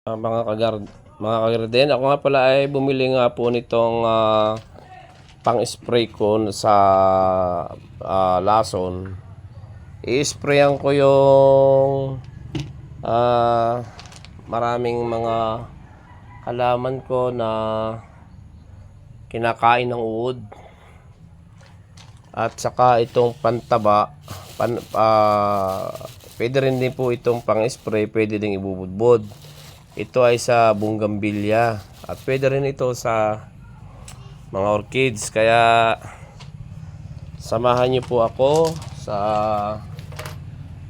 Mga kagarden, ako nga pala ay bumili nga po nitong pang-spray ko sa lason. I-sprayan ko yung maraming mga halaman ko na kinakain ng uod. At saka itong pantaba, pwede rin din po itong pang-spray, pwede din ibubudbod. Ito ay sa bougainvillea at pwede rin ito sa mga orchids. Kaya samahan niyo po ako sa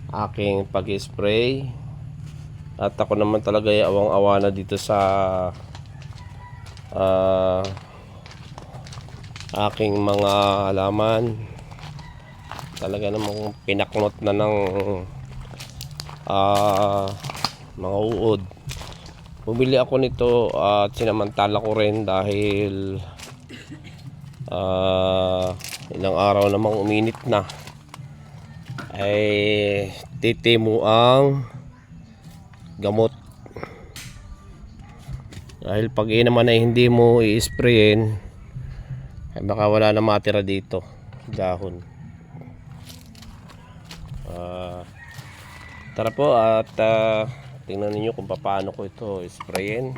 aking pag-spray. At ako naman talaga ay awang-awa na dito sa aking mga halaman. Talaga namang pinaknot na ng mga uod. Bumili ako nito at sinamantala ko rin dahil ilang araw namang uminit na, ay titimo ang gamot. Dahil pag naman ay hindi mo i-sprayin, ay baka wala na matira dito dahon. Tara po at tingnan niyo kung paano ko ito sprayin.